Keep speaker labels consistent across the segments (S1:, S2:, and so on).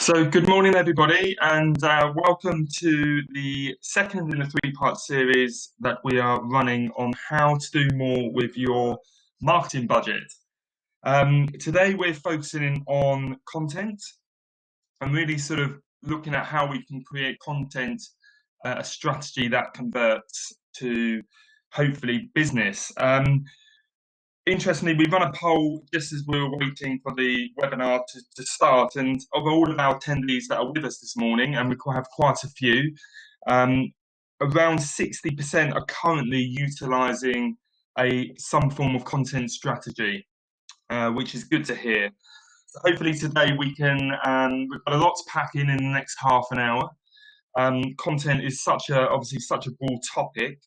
S1: So, good morning, everybody, and welcome to the second in a three-part series that we are running on how to do more with your marketing budget. Today, we're focusing on content and really sort of looking at how we can create content, a strategy that converts to hopefully business. Interestingly, we run a poll just as we were waiting for the webinar to start, and of all of our attendees that are with us this morning, and we have quite a few, um, around 60% are currently utilising some form of content strategy, which is good to hear. So hopefully today we've got a lot to pack in the next half an hour. Content is obviously such a broad topic.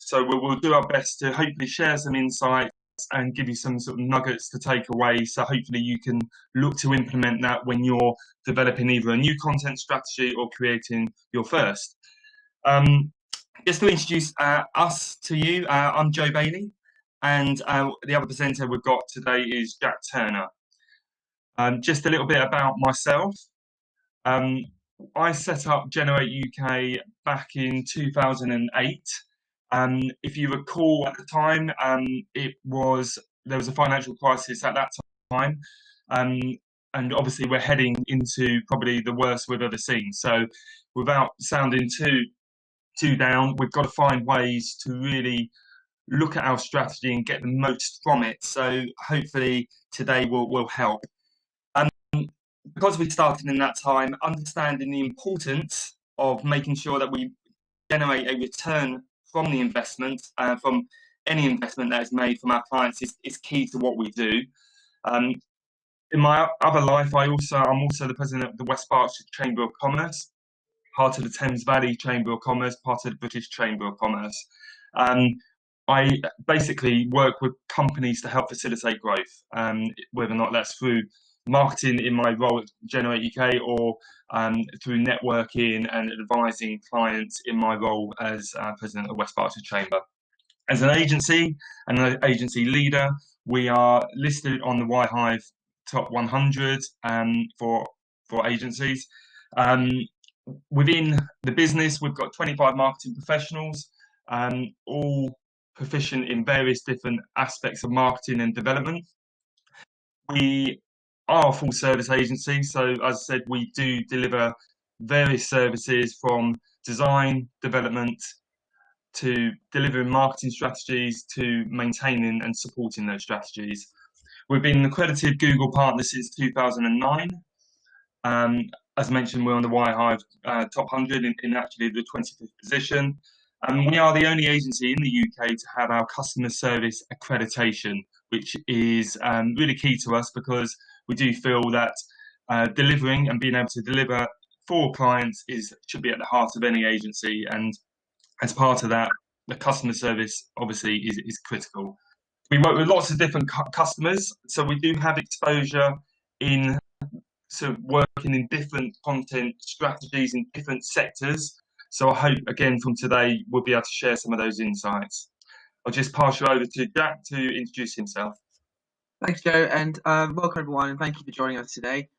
S1: So we'll do our best to hopefully share some insights and give you some sort of nuggets to take away. So hopefully you can look to implement that when you're developing either a new content strategy or creating your first. Just to introduce us to you, I'm Joe Baily, and the other presenter we've got today is Jack Turner. Just a little bit about myself. I set up Generate UK back in 2008. If you recall, at the time, there was a financial crisis at that time, and obviously we're heading into probably the worst we've ever seen. So, without sounding too down, we've got to find ways to really look at our strategy and get the most from it. So, hopefully, today will help. Because we started in that time, understanding the importance of making sure that we generate a return from the investment, from any investment that is made from our clients is key to what we do. In my other life, I'm also the president of the West Berkshire Chamber of Commerce, part of the Thames Valley Chamber of Commerce, part of the British Chamber of Commerce. I basically work with companies to help facilitate growth, whether or not that's through marketing in my role at Generate UK or through networking and advising clients in my role as president of West Berkshire Chamber. As an agency and an agency leader, we are listed on the YHive top 100 for agencies. Within the business, we've got 25 marketing professionals, all proficient in various different aspects of marketing and development. We are a full service agency, so as I said, we do deliver various services from design, development, to delivering marketing strategies, to maintaining and supporting those strategies. We've been an accredited Google partner since 2009. As mentioned, we're on the YHive top 100 in actually the 25th position. And we are the only agency in the UK to have our customer service accreditation, which is really key to us because we do feel that delivering and being able to deliver for clients should be at the heart of any agency. And as part of that, the customer service obviously is critical. We work with lots of different customers, so we do have exposure in working in different content strategies in different sectors. So I hope, again, from today, we'll be able to share some of those insights. I'll just pass you over to Jack to introduce himself.
S2: Thanks, Joe, and welcome everyone, and thank you for joining us today.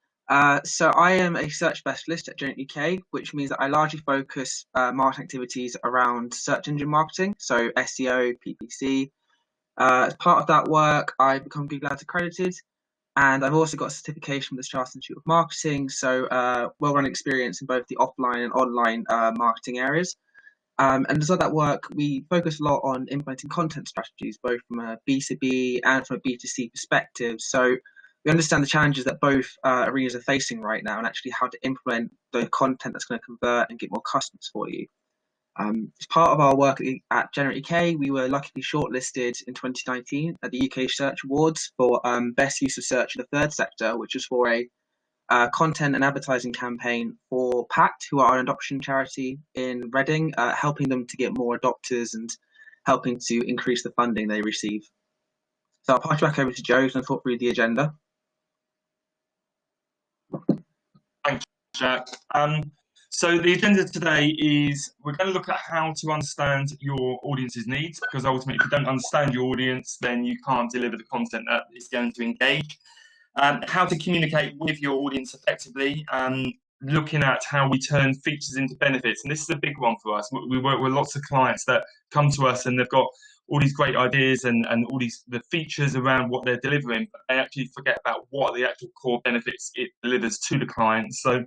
S2: So I am a search specialist at Generate UK, which means that I largely focus marketing activities around search engine marketing, so SEO, PPC. As part of that work, I've become Google Ads accredited, and I've also got a certification from the Chartered Institute of Marketing, so well-run experience in both the offline and online marketing areas. And as well that work, we focus a lot on implementing content strategies, both from a B2B and from a B2C perspective. So we understand the challenges that both arenas are facing right now and actually how to implement the content that's going to convert and get more customers for you. As part of our work at Generate UK, we were luckily shortlisted in 2019 at the UK Search Awards for Best Use of Search in the Third Sector, which was for a content and advertising campaign for PACT, who are an adoption charity in Reading, helping them to get more adopters and helping to increase the funding they receive. So I'll pass you back over to Joe to talk through the agenda.
S1: Thanks, Jack. So the agenda today is we're going to look at how to understand your audience's needs, because ultimately if you don't understand your audience, then you can't deliver the content that is going to engage. How to communicate with your audience effectively, looking at how we turn features into benefits. And this is a big one for us. We work with lots of clients that come to us and they've got all these great ideas and all the features around what they're delivering, but they actually forget about what are the actual core benefits it delivers to the client. So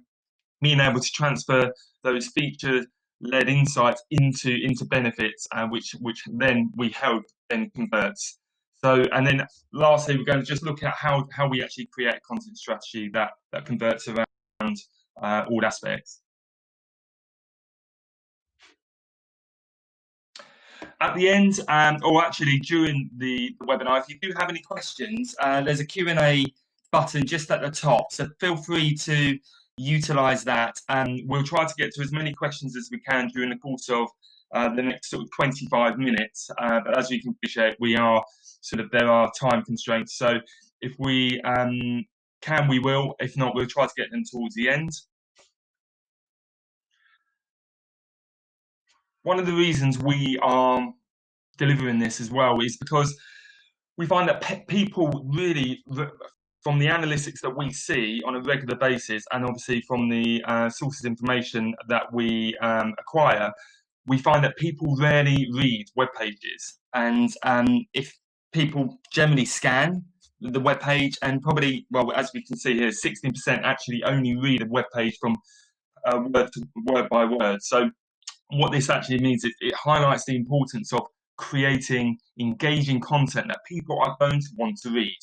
S1: being able to transfer those feature-led insights into benefits, which then we hope then converts. So, and then lastly, we're going to just look at how we actually create a content strategy that converts around all aspects. At the end, or actually during the webinar, if you do have any questions, there's a Q&A button just at the top. So feel free to utilize that, and we'll try to get to as many questions as we can during the course of the next sort of 25 minutes. But as you can appreciate, there are time constraints. So if we can, we will. If not, we'll try to get them towards the end. One of the reasons we are delivering this as well is because we find that people really, from the analytics that we see on a regular basis, and obviously from the sources of information that we acquire, we find that people rarely read web pages. And if people generally scan the web page, and probably, well, as we can see here, 16% actually only read a web page from word by word. So what this actually means is it highlights the importance of creating engaging content that people are going to want to read.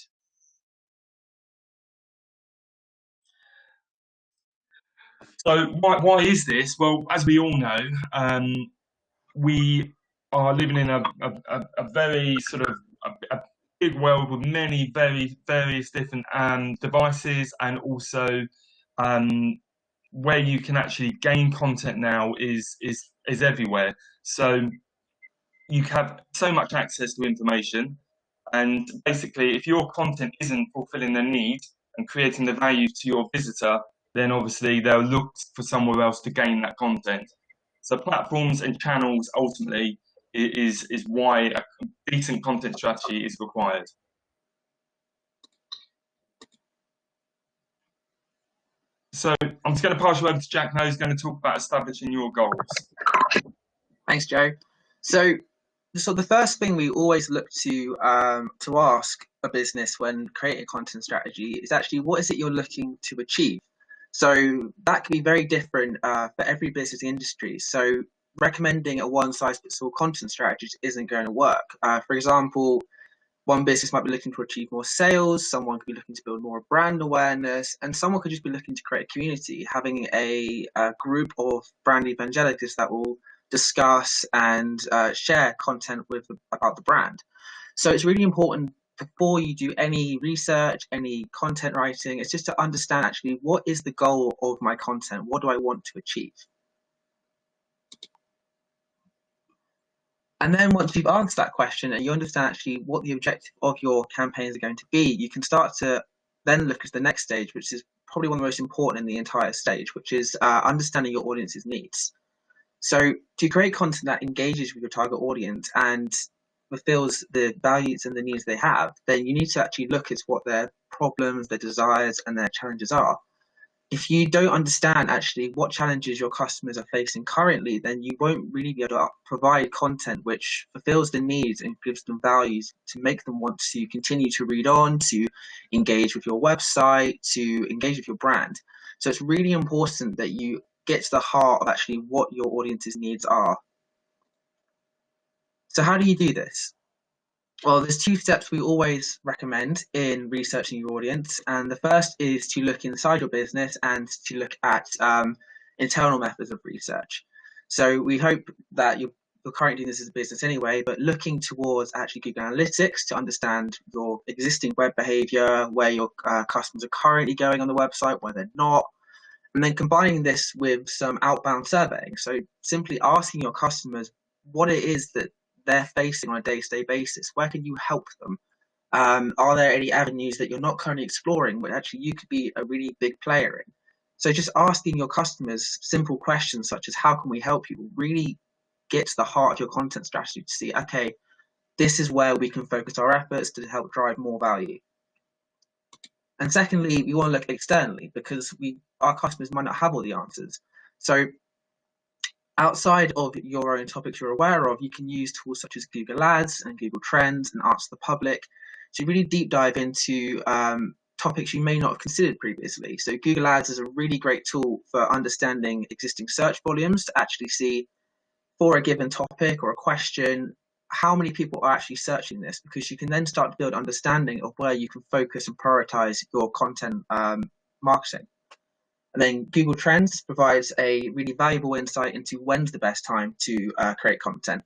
S1: So why is this? Well, as we all know, we are living in a very sort of a big world with many various different devices, and also where you can actually gain content now is everywhere. So you have so much access to information, and basically if your content isn't fulfilling their need and creating the value to your visitor, then obviously they'll look for somewhere else to gain that content. So platforms and channels ultimately is why a decent content strategy is required. So I'm just going to pass you over to Jack now, who's going to talk about establishing your goals.
S2: Thanks, Joe. So the first thing we always look to ask a business when creating a content strategy is actually, what is it you're looking to achieve? So that can be very different for every business industry. So recommending a one-size-fits-all content strategy isn't going to work. For example, one business might be looking to achieve more sales, someone could be looking to build more brand awareness, and someone could just be looking to create a community, having a group of brand evangelicals that will discuss and share content about the brand. So it's really important before you do any research, any content writing, it's just to understand actually, what is the goal of my content? What do I want to achieve? And then once you've answered that question and you understand actually what the objective of your campaigns are going to be, you can start to then look at the next stage, which is probably one of the most important in the entire stage, which is understanding your audience's needs. So to create content that engages with your target audience and fulfills the values and the needs they have, then you need to actually look at what their problems, their desires, and their challenges are. If you don't understand actually what challenges your customers are facing currently, then you won't really be able to provide content which fulfills the needs and gives them values to make them want to continue to read on, to engage with your website, to engage with your brand. So it's really important that you get to the heart of actually what your audience's needs are. So how do you do this? Well, there's two steps we always recommend in researching your audience. And the first is to look inside your business and to look at internal methods of research. So we hope that you're currently doing this as a business anyway, but looking towards actually Google Analytics to understand your existing web behavior, where your customers are currently going on the website, where they're not, and then combining this with some outbound surveying. So simply asking your customers what it is that they're facing on a day-to-day basis. Where can you help them? Are there any avenues that you're not currently exploring, but actually you could be a really big player in? So just asking your customers simple questions such as, how can we help you, really get to the heart of your content strategy to see, okay, this is where we can focus our efforts to help drive more value. And secondly, we want to look externally because our customers might not have all the answers. So outside of your own topics you're aware of, you can use tools such as Google Ads and Google Trends and Answer the Public to really deep dive into topics you may not have considered previously. So Google Ads is a really great tool for understanding existing search volumes to actually see for a given topic or a question how many people are actually searching this, because you can then start to build understanding of where you can focus and prioritize your content marketing. And then Google Trends provides a really valuable insight into when's the best time to create content.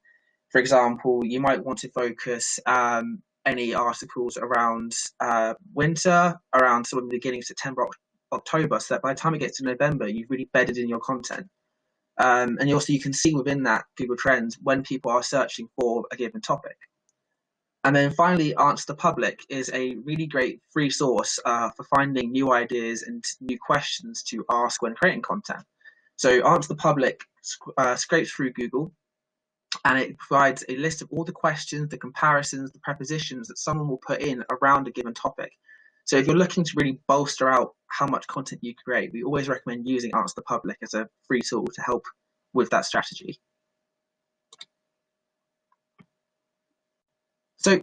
S2: For example, you might want to focus any articles around winter, around sort of the beginning of September, October, so that by the time it gets to November, you've really bedded in your content. And also you can see within that Google Trends when people are searching for a given topic. And then finally, Answer the Public is a really great free source for finding new ideas and new questions to ask when creating content. So Answer the Public scrapes through Google, and it provides a list of all the questions, the comparisons, the prepositions that someone will put in around a given topic. So if you're looking to really bolster out how much content you create, we always recommend using Answer the Public as a free tool to help with that strategy. So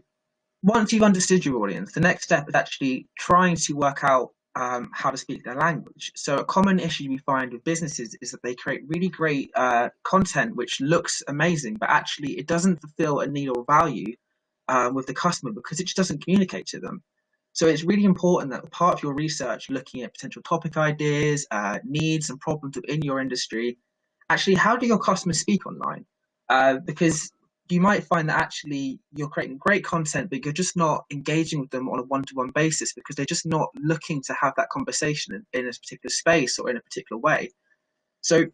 S2: once you've understood your audience, the next step is actually trying to work out how to speak their language. So a common issue we find with businesses is that they create really great content which looks amazing, but actually it doesn't fulfill a need or value with the customer because it just doesn't communicate to them. So it's really important that part of your research, looking at potential topic ideas, needs and problems within your industry, actually how do your customers speak online? Because you might find that actually you're creating great content, but you're just not engaging with them on a one-to-one basis because they're just not looking to have that conversation in a particular space or in a particular way. So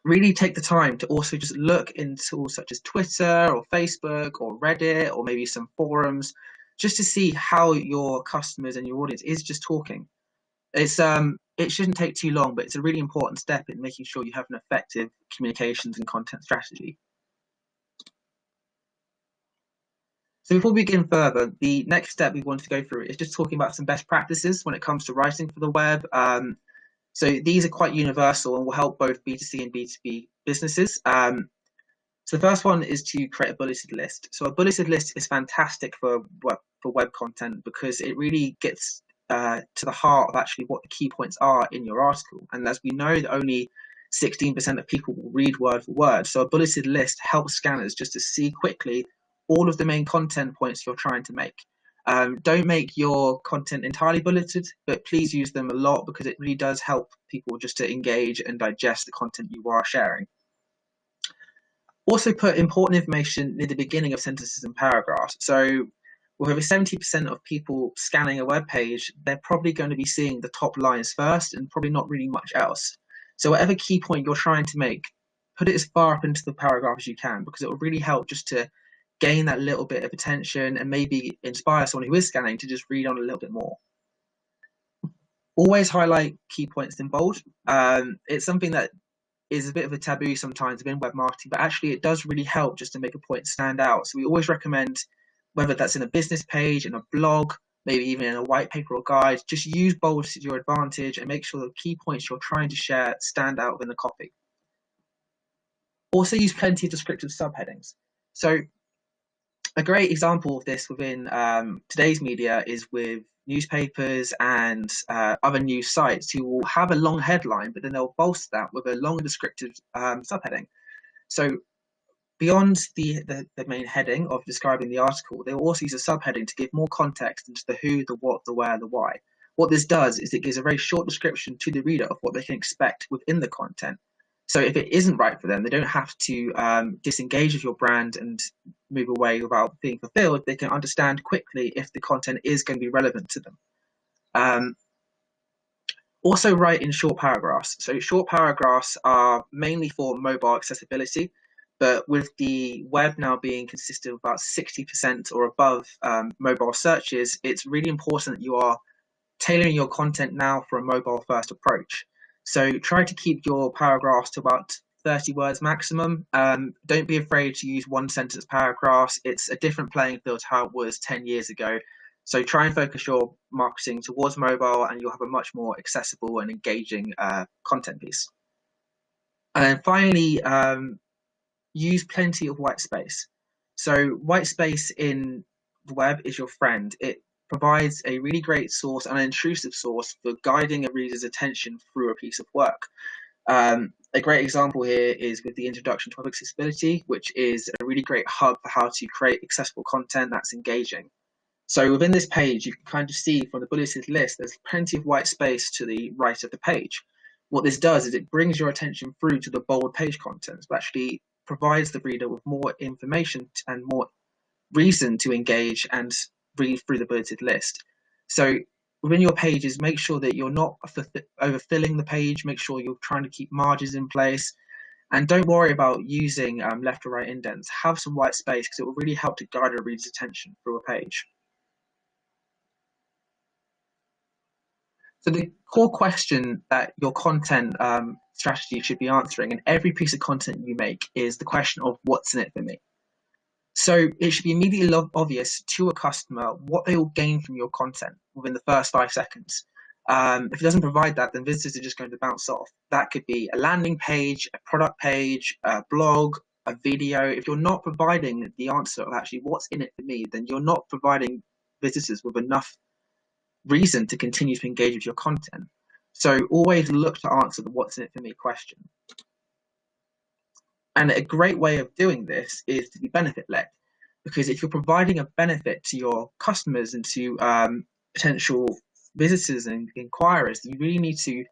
S2: really take the time to also just look in tools such as Twitter or Facebook or Reddit or maybe some forums, just to see how your customers and your audience is just talking. It shouldn't take too long, but it's a really important step in making sure you have an effective communications and content strategy. So before we begin further, the next step we want to go through is just talking about some best practices when it comes to writing for the web. So these are quite universal and will help both B2C and B2B businesses. So the first one is to create a bulleted list. So a bulleted list is fantastic for web content because it really gets to the heart of actually what the key points are in your article. And as we know, that only 16% of people will read word for word. So a bulleted list helps scanners just to see quickly all of the main content points you're trying to make. Don't make your content entirely bulleted, but please use them a lot because it really does help people just to engage and digest the content you are sharing. Also put important information near the beginning of sentences and paragraphs. So with over 70% of people scanning a web page, they're probably going to be seeing the top lines first and probably not reading much else. So whatever key point you're trying to make, put it as far up into the paragraph as you can because it will really help just to gain that little bit of attention and maybe inspire someone who is scanning to just read on a little bit more. Always highlight key points in bold. It's something that is a bit of a taboo sometimes within web marketing, but actually it does really help just to make a point stand out. So we always recommend, whether that's in a business page, in a blog, maybe even in a white paper or guide, just use bold to your advantage and make sure the key points you're trying to share stand out within the copy. Also use plenty of descriptive subheadings. So a great example of this within today's media is with newspapers and other news sites who will have a long headline, but then they'll bolster that with a long descriptive subheading. So beyond the main heading of describing the article, they will also use a subheading to give more context into the who, the what, the where, the why. What this does is it gives a very short description to the reader of what they can expect within the content. So if it isn't right for them, they don't have to disengage with your brand and move away without being fulfilled. They can understand quickly if the content is going to be relevant to them. Also write in short paragraphs. So short paragraphs are mainly for mobile accessibility, but with the web now being consistent of about 60% or above mobile searches, it's really important that you are tailoring your content now for a mobile first approach. So try to keep your paragraphs to about 30 words maximum. Don't be afraid to use one sentence paragraphs. It's a different playing field to how it was 10 years ago. So try and focus your marketing towards mobile, and you'll have a much more accessible and engaging content piece. And then finally, use plenty of white space. So white space in the web is your friend. It provides a really great source, an intrusive source for guiding a reader's attention through a piece of work. A great example here is with the introduction to web accessibility, which is a really great hub for how to create accessible content that's engaging. So within this page, you can kind of see from the bulleted list, there's plenty of white space to the right of the page. What this does is it brings your attention through to the bold page contents, but actually provides the reader with more information and more reason to engage and read through the bulleted list. So within your pages, make sure that you're not overfilling the page, make sure you're trying to keep margins in place, and don't worry about using left or right indents. Have some white space because it will really help to guide a reader's attention through a page. So the core question that your content strategy should be answering in every piece of content you make is the question of what's in it for me. So it should be immediately obvious to a customer what they will gain from your content within the first 5 seconds. If it doesn't provide that, then visitors are just going to bounce off. That could be a landing page, a product page, a blog, a video. If you're not providing the answer of actually what's in it for me, then you're not providing visitors with enough reason to continue to engage with your content. So always look to answer the what's in it for me question. And a great way of doing this is to be benefit led, because if you're providing a benefit to your customers and to potential visitors and inquirers, you really need to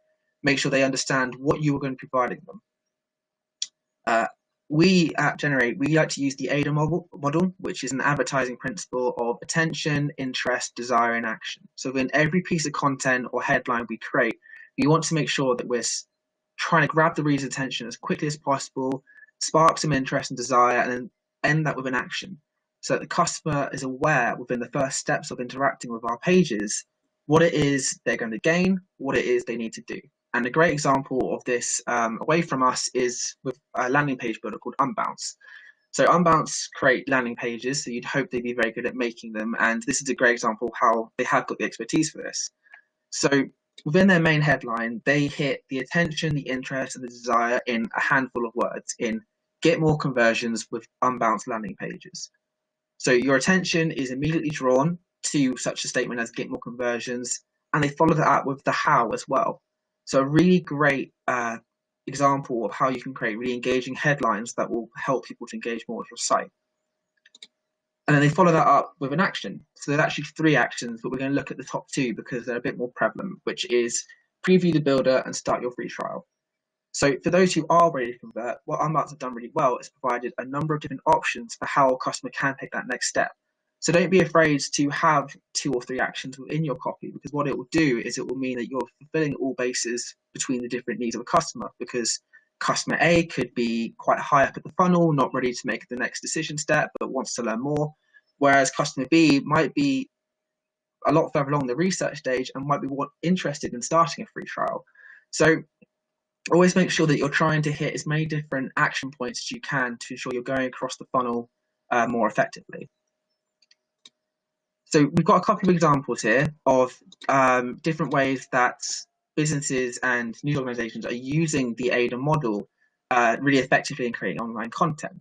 S2: make sure they understand what you are going to be providing them. We at Generate, we like to use the AIDA model, which is an advertising principle of attention, interest, desire, and action. So in every piece of content or headline we create, we want to make sure that we're trying to grab the reader's attention as quickly as possible, spark some interest and desire, and then end that with an action. So that the customer is aware within the first steps of interacting with our pages, what it is they're going to gain, what it is they need to do. And a great example of this away from us is with a landing page builder called Unbounce. So Unbounce create landing pages, so you'd hope they'd be very good at making them. And this is a great example of how they have got the expertise for this. So within their main headline, they hit the attention, the interest, and the desire in a handful of words in get more conversions with Unbounce landing pages. So your attention is immediately drawn to such a statement as get more conversions, and they follow that up with the how as well. So a really great example of how you can create really engaging headlines that will help people to engage more with your site. And then they follow that up with an action. So there's actually 3 actions, but we're going to look at the top 2 because they're a bit more prevalent, which is preview the builder and start your free trial. So for those who are ready to convert, what Unbounce have done really well is provided a number of different options for how a customer can take that next step. So don't be afraid to have 2 or 3 actions within your copy, because what it will do is it will mean that you're fulfilling all bases between the different needs of a customer, because customer A could be quite high up at the funnel, not ready to make the next decision step, but wants to learn more, whereas customer B might be a lot further along the research stage and might be more interested in starting a free trial. So always make sure that you're trying to hit as many different action points as you can to ensure you're going across the funnel more effectively. So we've got a couple of examples here of different ways that businesses and news organizations are using the AIDA model really effectively in creating online content.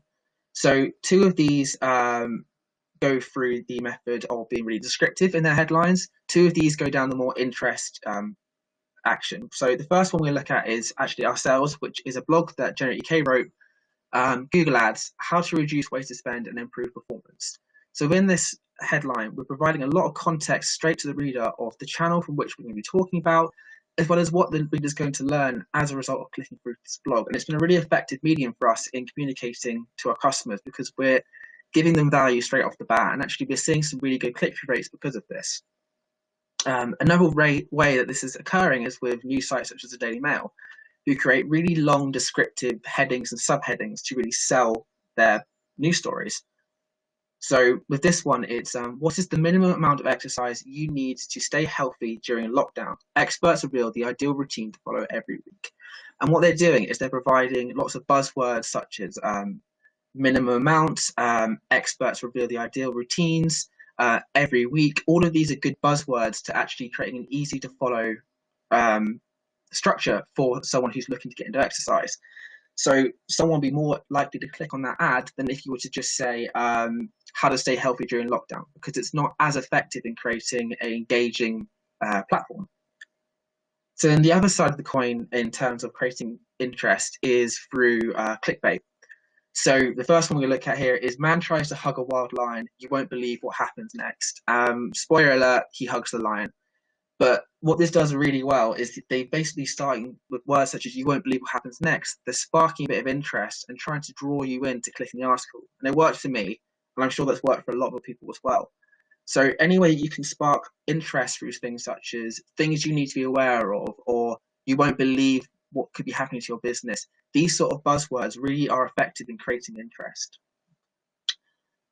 S2: So 2 of these go through the method of being really descriptive in their headlines. 2 of these go down the more interest action. So the first one we look at is actually ourselves, which is a blog that Generate UK wrote, Google Ads, how to reduce wasted spend and improve performance. So in this headline, we're providing a lot of context straight to the reader of the channel from which we're going to be talking about, as well as what the reader's going to learn as a result of clicking through this blog. And it's been a really effective medium for us in communicating to our customers because we're giving them value straight off the bat, and actually we're seeing some really good click-through rates because of this. Another way that this is occurring is with news sites such as the Daily Mail, who create really long descriptive headings and subheadings to really sell their news stories. So with this one, it's what is the minimum amount of exercise you need to stay healthy during a lockdown? Experts reveal the ideal routine to follow every week. And what they're doing is they're providing lots of buzzwords such as minimum amounts, experts reveal the ideal routines, every week. All of these are good buzzwords to actually creating an easy to follow structure for someone who's looking to get into exercise. So someone will be more likely to click on that ad than if you were to just say how to stay healthy during lockdown, because it's not as effective in creating an engaging platform. So then the other side of the coin in terms of creating interest is through clickbait. So the first one we look at here is man tries to hug a wild lion. You won't believe what happens next. Spoiler alert, he hugs the lion. But what this does really well is they basically starting with words such as you won't believe what happens next. They're sparking a bit of interest and trying to draw you in to clicking the article. And it worked for me, and I'm sure that's worked for a lot of people as well. So any way you can spark interest through things such as things you need to be aware of, or you won't believe what could be happening to your business, these sort of buzzwords really are effective in creating interest.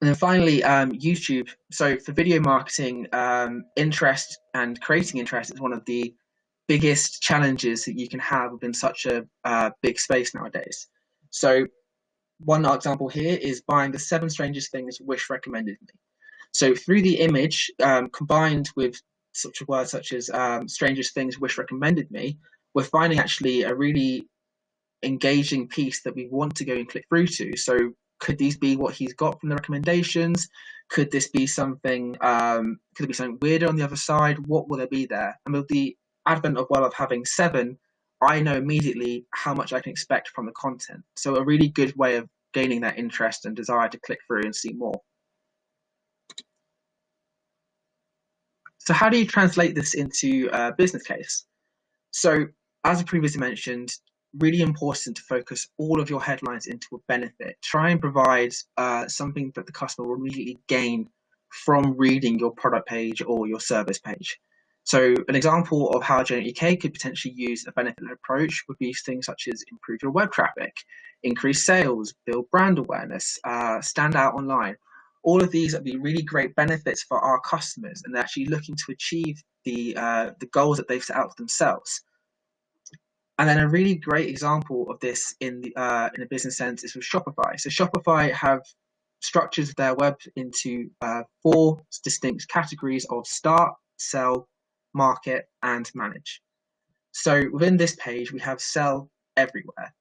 S2: And then finally, YouTube. So for video marketing, interest and creating interest is one of the biggest challenges that you can have within such a big space nowadays. So one example here is buying the 7 strangest things Wish recommended me. So through the image, combined with such a word such as strangest things Wish recommended me, we're finding actually a really engaging piece that we want to go and click through to. So could these be what he's got from the recommendations? Could this be something, could it be something weirder on the other side? What will there be there? And with the advent of having 7, I know immediately how much I can expect from the content. So a really good way of gaining that interest and desire to click through and see more. So how do you translate this into a business case? So as I previously mentioned, really important to focus all of your headlines into a benefit. Try and provide something that the customer will immediately gain from reading your product page or your service page. So an example of how Joint UK could potentially use a benefit-led approach would be things such as improve your web traffic, increase sales, build brand awareness, stand out online. All of these would be really great benefits for our customers, and they're actually looking to achieve the goals that they've set out for themselves. And then a really great example of this in a business sense is with Shopify. So Shopify have structured their web into 4 distinct categories of start, sell, market, and manage. So within this page, we have sell everywhere.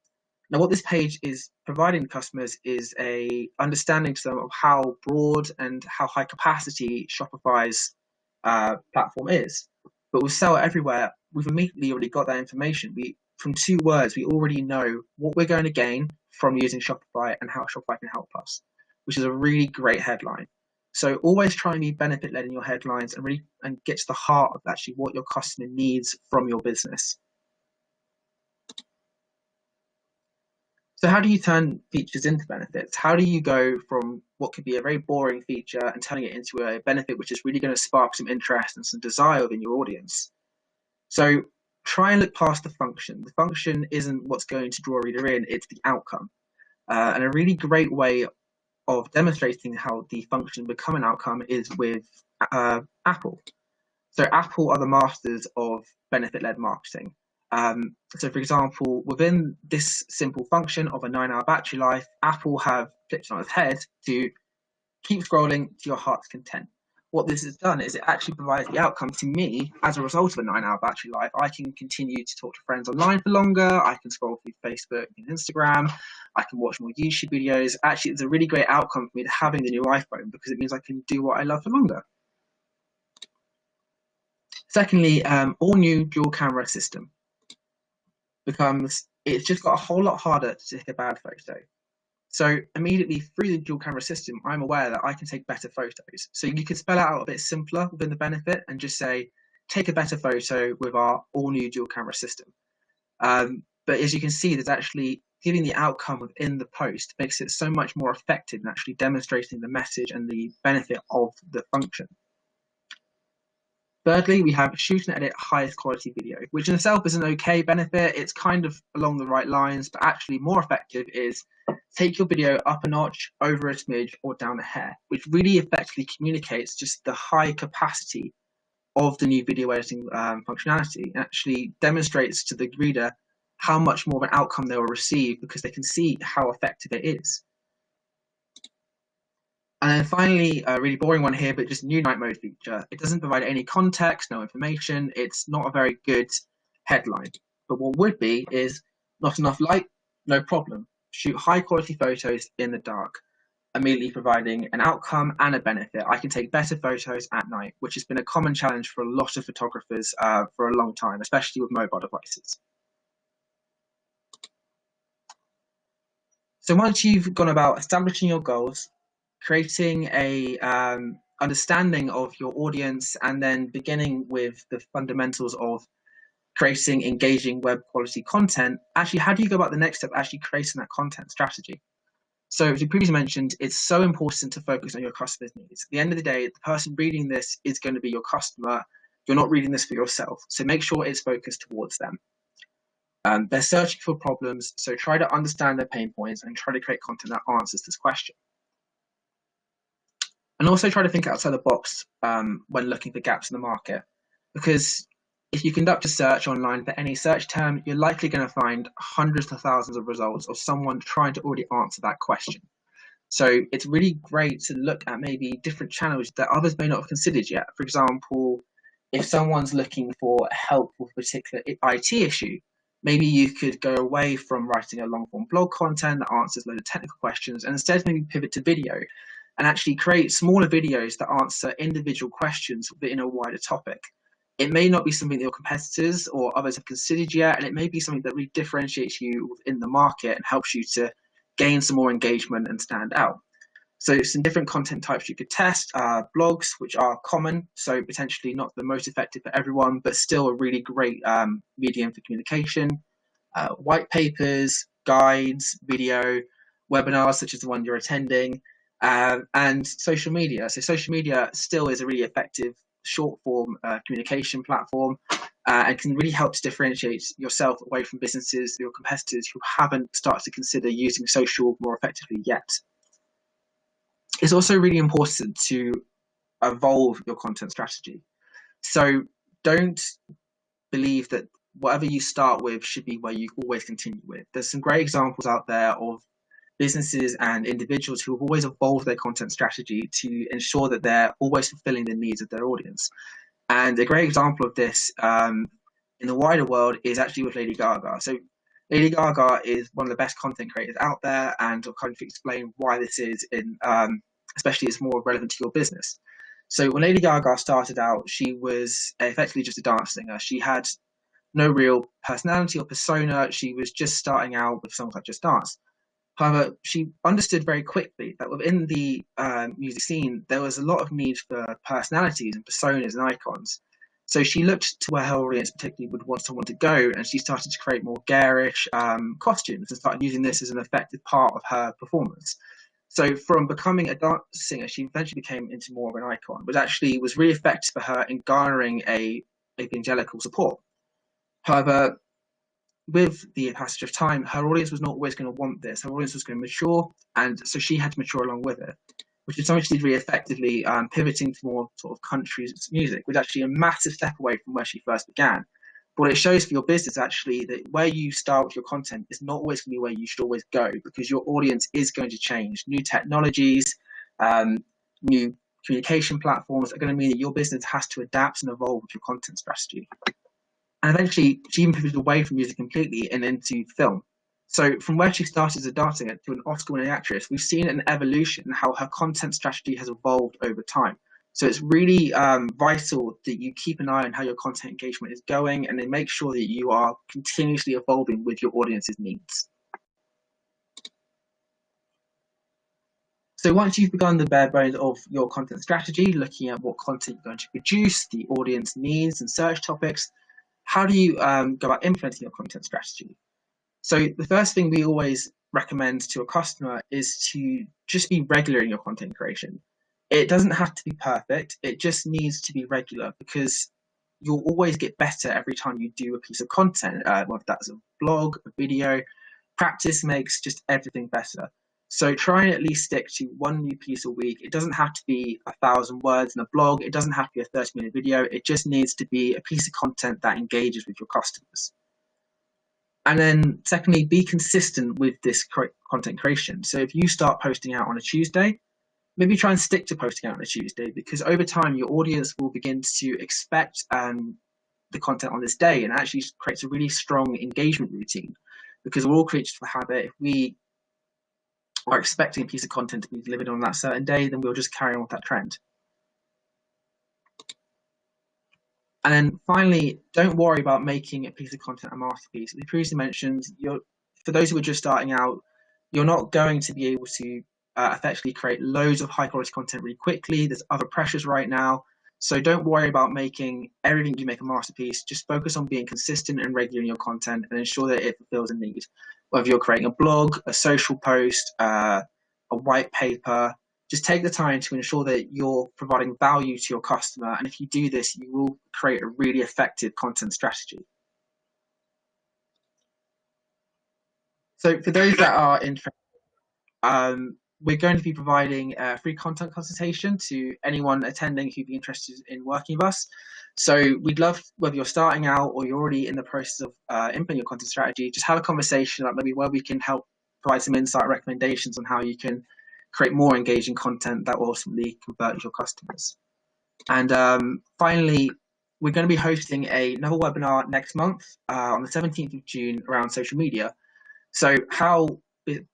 S2: Now, what this page is providing customers is a understanding to them of how broad and how high capacity Shopify's platform is. But with sell everywhere, we've immediately already got that information. From 2 words, we already know what we're going to gain from using Shopify and how Shopify can help us, which is a really great headline. So always try and be benefit-led in your headlines and get to the heart of actually what your customer needs from your business. So how do you turn features into benefits? How do you go from what could be a very boring feature and turning it into a benefit which is really going to spark some interest and some desire within your audience? So try and look past the function. The function isn't what's going to draw a reader in, it's the outcome. And a really great way of demonstrating how the function become an outcome is with Apple. So Apple are the masters of benefit-led marketing. So for example, within this simple function of a 9-hour battery life, Apple have flipped on its head to keep scrolling to your heart's content. What this has done is it actually provides the outcome to me as a result of a 9-hour battery life. I can continue to talk to friends online for longer. I can scroll through Facebook and Instagram. I can watch more YouTube videos. Actually, it's a really great outcome for me to having the new iPhone because it means I can do what I love for longer. Secondly, all new dual camera system it's just got a whole lot harder to take a bad photo. So immediately through the dual camera system, I'm aware that I can take better photos. So you could spell it out a bit simpler within the benefit and just say, take a better photo with our all new dual camera system. But as you can see, there's actually giving the outcome within the post makes it so much more effective in actually demonstrating the message and the benefit of the function. Thirdly, we have shoot and edit highest quality video, which in itself is an okay benefit. It's kind of along the right lines, but actually more effective is take your video up a notch, over a smidge, or down a hair, which really effectively communicates just the high capacity of the new video editing functionality, and actually demonstrates to the reader how much more of an outcome they will receive because they can see how effective it is. And then finally, a really boring one here, but just new night mode feature. It doesn't provide any context, no information. It's not a very good headline. But what would be is not enough light, no problem. Shoot high quality photos in the dark, immediately providing an outcome and a benefit. I can take better photos at night, which has been a common challenge for a lot of photographers for a long time, especially with mobile devices. So once you've gone about establishing your goals, creating a understanding of your audience, and then beginning with the fundamentals of creating engaging web quality content, actually, how do you go about the next step, actually creating that content strategy? So as you previously mentioned, it's so important to focus on your customer's needs. At the end of the day, the person reading this is going to be your customer. You're not reading this for yourself. So make sure it's focused towards them. They're searching for problems, so try to understand their pain points and try to create content that answers this question. And also try to think outside the box when looking for gaps in the market, because if you conduct a search online for any search term, you're likely going to find hundreds of thousands of results of someone trying to already answer that question. So it's really great to look at maybe different channels that others may not have considered yet. For example, if someone's looking for help with a particular IT issue, maybe you could go away from writing a long form blog content that answers loads of technical questions and instead maybe pivot to video and actually create smaller videos that answer individual questions within a wider topic. It may not be something that your competitors or others have considered yet, and it may be something that really differentiates you within the market and helps you to gain some more engagement and stand out. So some different content types you could test, blogs, which are common, so potentially not the most effective for everyone, but still a really great medium for communication, white papers, guides, video, webinars such as the one you're attending, and social media. So social media still is a really effective short form communication platform and can really help to differentiate yourself away from businesses, your competitors who haven't started to consider using social more effectively yet. It's also really important to evolve your content strategy. So don't believe that whatever you start with should be where you always continue with. There's some great examples out there of businesses and individuals who have always evolved their content strategy to ensure that they're always fulfilling the needs of their audience. And a great example of this in the wider world is actually with Lady Gaga. So Lady Gaga is one of the best content creators out there, and I'll kind of explain why this is, especially it's more relevant to your business. So when Lady Gaga started out, she was effectively just a dance singer. She had no real personality or persona. She was just starting out with songs like Just Dance. However, she understood very quickly that within the music scene, there was a lot of need for personalities and personas and icons. So she looked to where her audience particularly would want someone to go, and she started to create more garish costumes and started using this as an effective part of her performance. So from becoming a dance singer, she eventually became into more of an icon, which actually was really effective for her in garnering a evangelical support. However, with the passage of time, her audience was not always going to want this. Her audience was going to mature, and so she had to mature along with it, which is something she did really effectively, pivoting to more sort of country music, which is actually a massive step away from where she first began. But what it shows for your business actually that where you start with your content is not always going to be where you should always go, because your audience is going to change. New technologies, new communication platforms are going to mean that your business has to adapt and evolve with your content strategy. And eventually, she even pivoted away from music completely and into film. So from where she started as a dance singer to an Oscar-winning actress, we've seen an evolution in how her content strategy has evolved over time. So it's really vital that you keep an eye on how your content engagement is going, and then make sure that you are continuously evolving with your audience's needs. So once you've begun the bare bones of your content strategy, looking at what content you're going to produce, the audience needs and search topics, how do you go about implementing your content strategy? So the first thing we always recommend to a customer is to just be regular in your content creation. It doesn't have to be perfect. It just needs to be regular, because you'll always get better every time you do a piece of content, whether that's a blog, a video. Practice makes just everything better. So try and at least stick to one new piece a week. It doesn't have to be 1,000 words in a blog. It doesn't have to be a 30-minute video. It just needs to be a piece of content that engages with your customers. And then secondly, be consistent with this content creation. So if you start posting out on a Tuesday, maybe try and stick to posting out on a Tuesday, because over time your audience will begin to expect the content on this day, and actually creates a really strong engagement routine, because we're all creatures of habit. If we are expecting a piece of content to be delivered on that certain day, then we'll just carry on with that trend. And then finally, don't worry about making a piece of content a masterpiece. We previously mentioned, for those who are just starting out, you're not going to be able to effectively create loads of high quality content really quickly. There's other pressures right now. So don't worry about making everything you make a masterpiece. Just focus on being consistent and regular in your content and ensure that it fulfills a need. Whether you're creating a blog, a social post, a white paper, just take the time to ensure that you're providing value to your customer. And if you do this, you will create a really effective content strategy. So for those that are interested, we're going to be providing a free content consultation to anyone attending who'd be interested in working with us. So we'd love, whether you're starting out or you're already in the process of implementing your content strategy, just have a conversation about maybe where we can help provide some insight, recommendations on how you can create more engaging content that will ultimately convert your customers. And finally, we're going to be hosting another webinar next month on the 17th of June around social media. So how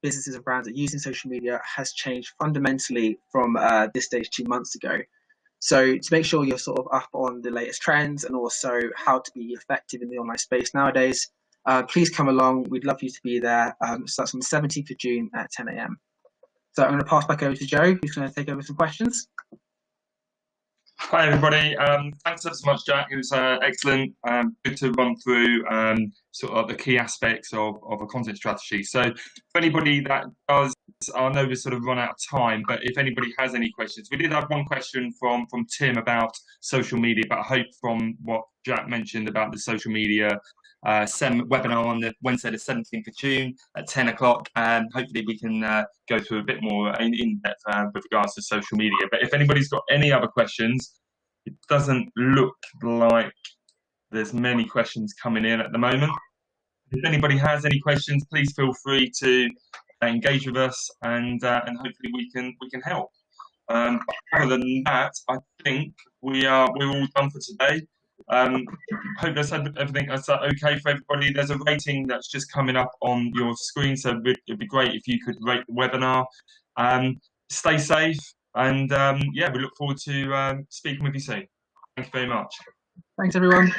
S2: businesses and brands are using social media has changed fundamentally from this stage 2 months ago. So to make sure you're sort of up on the latest trends and also how to be effective in the online space nowadays, please come along. We'd love you to be there. So that's on the 17th of June at 10 a.m. So I'm going to pass back over to Joe, who's going to take over some questions.
S1: Hi everybody, thanks ever so much, Jack. It was excellent, good to run through sort of the key aspects of a content strategy. So for anybody that does, I know we've sort of run out of time, but if anybody has any questions, we did have one question from Tim about social media, but I hope from what Jack mentioned about the social media webinar on the Wednesday the 17th of June at 10 o'clock, and hopefully we can go through a bit more in depth with regards to social media. But if anybody's got any other questions, it doesn't look like there's many questions coming in at the moment. If anybody has any questions, please feel free to engage with us, and hopefully we can help. Other than that, I think we're all done for today. Hope that's everything that's okay for everybody. There's a rating that's just coming up on your screen, so it'd be great if you could rate the webinar. Stay safe, and yeah, we look forward to speaking with you soon. Thank you very much.
S2: Thanks, everyone.